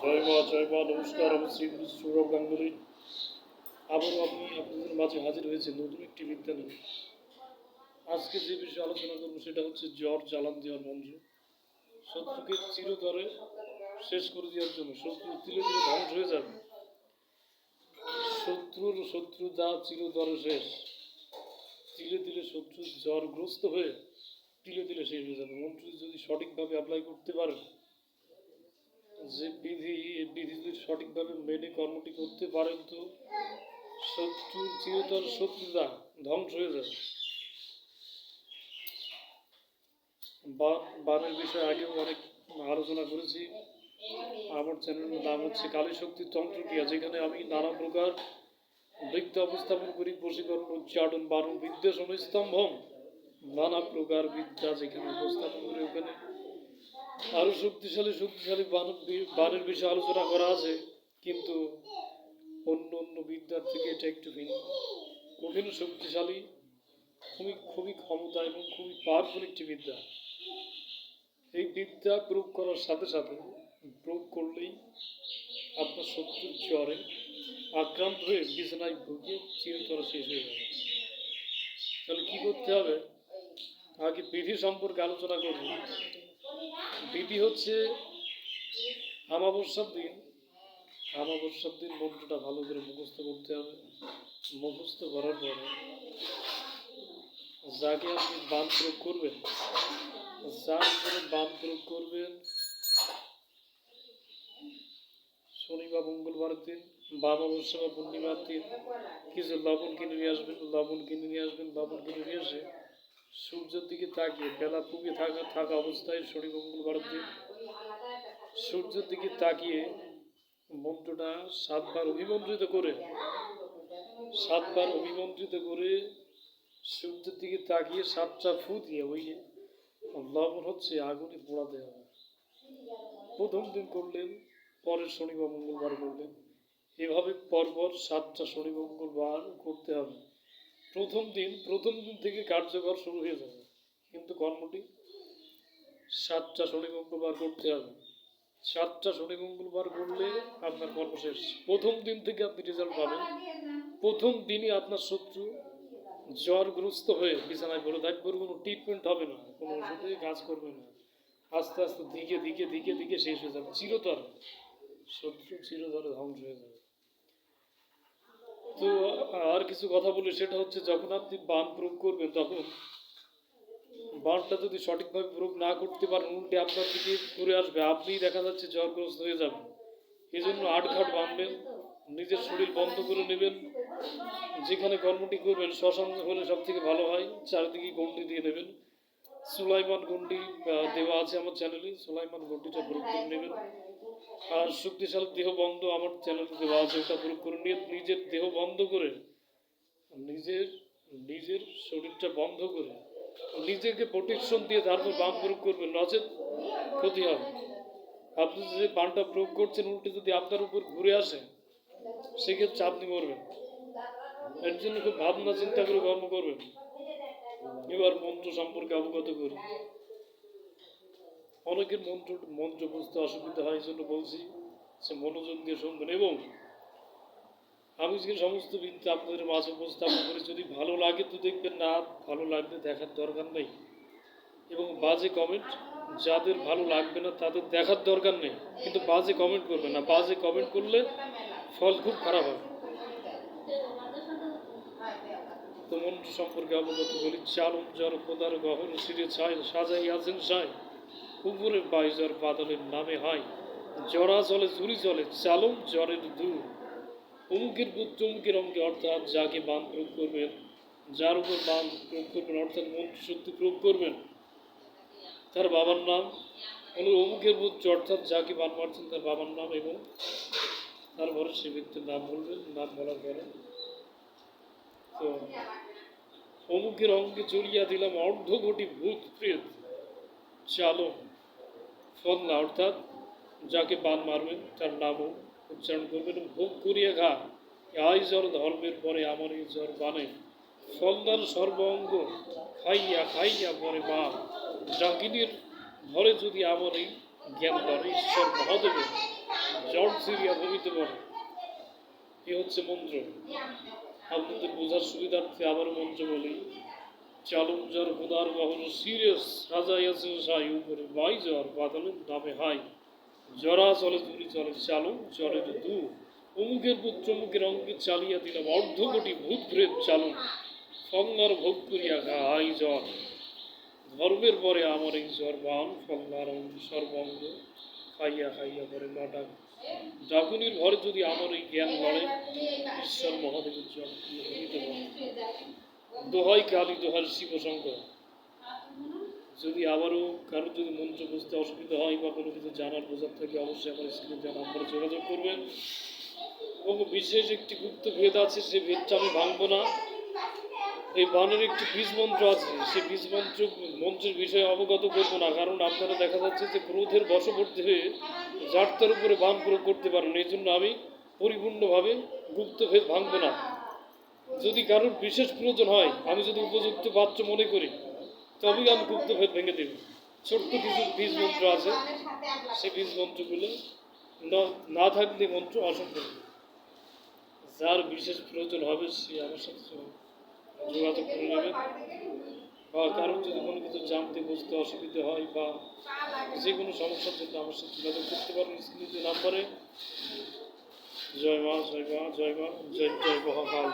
জয় মা, নমস্কার। আমি শ্রী গুরু সৌরভ গাঙ্গুলি। আবারও আমি আপনাদের মাঝে হাজির হয়েছি নতুন একটি বিদ্যা নিয়ে। আজকে যে বিষয়ে আলোচনা করবো সেটা হচ্ছে জ্বর জ্বালান দেওয়ার মন্ত্র। শত্রুকে চিরতরে শেষ করে দেওয়ার জন্য, শত্রু তিলে তিলে ধ্বংস হয়ে যাবে। শত্রুতা চিরতরে শেষ। তিলে তিলে শত্রু জ্বরগ্রস্ত হয়ে তিলে তিলে শেষ হয়ে যাবে। মন্ত্রটি যদি সঠিকভাবে অ্যাপ্লাই করতে পারেন, যে বিধি, এই বিধি যদি সঠিকভাবে মেনে কর্মটি করতে পারেন, তো শত্রুর চিরতর শত্রুতা ধ্বংস হয়ে যাবে। বানের বিষয়ে আগেও অনেক আলোচনা করেছি। আমার চ্যানেলের নাম হচ্ছে কালী শক্তি তন্ত্রক্রিয়া, যেখানে আমি নানা প্রকার বিদ্যা উপস্থাপন করি, বশীকরণ, উচ্চাটন, বারণ বিদ্যা সমস্তম্ভম, নানা প্রকার বিদ্যা যেখানে উপস্থাপন করি, ওখানে আরও শক্তিশালী বানের বিষয়ে আলোচনা করা আছে। কিন্তু অন্য অন্য বিদ্যার থেকে এটা একটু ভিন্ন, কঠিন শক্তিশালী, খুবই ক্ষমতা এবং খুবই পাওয়ারফুল একটি বিদ্যা। এই বিদ্যা প্রয়োগ করার সাথে সাথে, প্রয়োগ করলেই আপনার শত্রুর জ্বরে আক্রান্ত হয়ে বিছানায় ভুগিয়ে চিরতরে শেষ হয়ে যাবে। তাহলে কী করতে হবে? আগে বিধি সম্পর্কে আলোচনা করব। বিধি হচ্ছে অমাবস্যার দিন মন্ত্রটা ভালো করে মুখস্থ করতে হবে। মুখস্থ করার পরে যাকে আপনি বান প্রয়োগ করবেন, যার উপরে বান প্রয়োগ করবেন, শনি বা মঙ্গলবারের দিন বা অমাবস্যা বা পূর্ণিমার দিন কিছু লবণ কিনে নিয়ে আসবেন। লবণ কিনে নিয়ে এসে সূর্যের দিকে তাকিয়ে, বেলা পুবে থাকা অবস্থায় শনি মঙ্গলবারের দিন সূর্যের দিকে তাকিয়ে মন্ত্রটা সাতবার অভিমন্ত্রিত করে সূর্যের দিকে তাকিয়ে 7টা ফু দিয়ে ওই লবণ হচ্ছে আগুনে পোড়াতে হবে। প্রথম দিন করলেন, পরের শনি বা মঙ্গলবার করলেন, এভাবে পরপর 7টা শনি মঙ্গলবার করতে হবে। প্রথম দিন থেকে কার্যকর শুরু হয়ে যাবে, কিন্তু কর্মটি 7টা শনি মঙ্গলবার করতে হবে। 7টা শনি মঙ্গলবার করলে আপনার কর্ম শেষ। প্রথম দিন থেকে আপনি রেজাল্ট পাবেন। প্রথম দিনই আপনার শত্রু জ্বরগ্রস্ত হয়ে বিছানায় পড়ে থাকবে, কোনো ট্রিটমেন্ট হবে না, কোনো ওষুধে কাজ করবে না। আস্তে আস্তে দিকে শেষ হয়ে যাবে। শত্রু চিরতরে ধ্বংস হয়ে যাবে। তো আর কিছু কথা বলি, সেটা হচ্ছে যখন আপনি বান প্রয়োগ করবেন, তখন বানটা যদি সঠিকভাবে প্রয়োগ না করতে পারেন, উল্টে আপনার দিকে ঘুরে আসবে, আপনি দেখা যাচ্ছে জ্বরগ্রস্ত হয়ে যাবেন। এই জন্য আটঘাট বাঁধবেন, নিজের শরীর বন্ধ করে নেবেন। যেখানে কর্মটি করবেন শ্মশান হলে সব থেকে ভালো হয়। চারিদিকে গণ্ডি দিয়ে নেবেন। সুলাইমান গণ্ডি দেওয়া আছে আমার চ্যানেলে, সুলাইমান গণ্ডিটা প্রয়োগ করে নেবেন। আর শক্তিশালী দেহ বন্ধ আমার চ্যানেলে দেওয়া আছে, ওটা প্রয়োগ করে নিয়ে নিজের দেহ বন্ধ করে, নিজের শরীরটা বন্ধ করে নিজেকে প্রোটেকশন দিয়ে তারপর বাম প্রয়োগ করবেন, নচেত ক্ষতি হবে। আপনি যে বানটা প্রয়োগ করছেন উল্টে যদি আপনার উপর ঘুরে আসে, সেক্ষেত্রে আপনি মরবেন। এর জন্য খুব ভাবনা চিন্তা করে কর্ম করবেন। এবার মন্ত্র সম্পর্কে অবগত করি। অনেকের মন্ত্র বুঝতে অসুবিধা হয়, এই জন্য বলছি সে মনোযোগ দিয়ে শুনবেন। এবং আমি যে সমস্ত বিদ্যা আপনাদের মাঝে উপস্থাপন করি, যদি ভালো লাগে তো দেখবেন, না ভালো লাগলে দেখার দরকার নেই। এবং বাজে কমেন্ট, যাদের ভালো লাগবে না তাদের দেখার দরকার নেই, কিন্তু বাজে কমেন্ট করবে না। বাজে কমেন্ট করলে ফল খুব খারাপ হবে। তো মন্ত্র সম্পর্কে অবগত বলি। চালম জ্বর খোদার গহর শিরে ছায়, সাজাই আছেন সায়, উপরে বাইজর বাদলের নামে হয়, জরা চলে চুরি চলে, চালম জ্বরের দূর, অমুকের পুত্র অমুকের অঙ্কে, অর্থাৎ যাকে বান প্রয়োগ করবেন, যার উপর বান প্রয়োগ করবেন, অর্থাৎ মন্ত্র শক্তি প্রয়োগ করবেন, তার বাবার নাম হলো অমুকের পুত্র, অর্থাৎ যাকে বান মারছেন তার বাবার নাম, এবং তারপরে সে ব্যক্তির নাম বলবেন। নাম বলার পরে তো অমুকের অঙ্গে চড়িয়া দিলাম অর্ধকোটি ভূত প্রেত, চালম ফদনা, অর্থাৎ যাকে বান মারবেন তার নামও উচ্চারণ করবেন। ভোগ করিয়া ঘা, আই জ্বর ধর্মের পরে আমার এই জ্বর বানে, ফলদার সর্বাঙ্গ খাইয়া পরে মা, ডাকিনীর ঘরে যদি আমার এই জ্ঞান ধরে, ঈশ্বর মহাদেবের জ্বর সিরিয়া ভূমিতে পড়ে। এ হচ্ছে মন্ত্র। আপনাদের বোঝার সুবিধার্থে আবার মন্ত্র বলি। চালুম জ্বর খোদার বাহন সিরিয়াস সাজাইয়াছে সাই উপরে বাই জ্বর বাদলের নামে হাই জরা চলে তুলি চলে চালু চলে দু অমুকের পুত্র অমুকের অঙ্কে চালিয়া দিলাম অর্ধকোটি ভূত প্রেত চালু ফঙ্গার ভোগ করিয়া গা হাই জ্বর ধর্মের পরে আমার এই জ্বর বান ফঙ্গার সর্বঙ্গ খাইয়া খাইয়া পরে মাটা ডাকুনির ঘরে যদি আমার এই জ্ঞান লড়ে ঈশ্বর মহাদেবের জ্বর হইতে পারে। দোহাই কালী দোহার শিবশঙ্কর। যদি আবারও কারোর যদি মন্ত্র বুঝতে অসুবিধা হয় বা কোনো কিছু জানার বোঝার থাকে অবশ্যই আমার স্ক্রিনে দেওয়া নাম্বারে যোগাযোগ করবেন। এবং বিশেষ একটি গুপ্ত ভেদ আছে, সে ভেদটা আমি ভাঙবো না। এই বানের একটি বীজ মন্ত্র আছে, সে বীজ মন্ত্রের বিষয়ে অবগত করবো না, কারণ আপনারা দেখা যাচ্ছে যে ক্রোধের বশবর্তী হয়ে যার তার উপরে বান প্রয়োগ করতে পারেন। এই জন্য আমি পরিপূর্ণভাবে গুপ্ত ভেদ ভাঙবো না। যদি কারোর বিশেষ প্রয়োজন হয়, আমি যদি উপযুক্ত পাত্র মনে করি, তবেই আমি গুপ্ত ভেদ ভেঙে দেব। ছোট্ট কিছু বীজ মন্ত্র আছে, সেই বীজ মন্ত্রগুলো না থাকলে মন্ত্র অসম্পূর্ণ। যার বিশেষ প্রয়োজন হবে সে আমার সাথে যোগাযোগ করে নেবেন। বা কারোর যদি কোনো কিছু জানতে বুঝতে অসুবিধা হয় বা যে কোনো সমস্যার জন্য আমার সাথে যোগাযোগ করতে পারেন স্ক্রিনে নাম্বারে। জয় মা জয় মা জয় মা জয় জয় মহাকাল।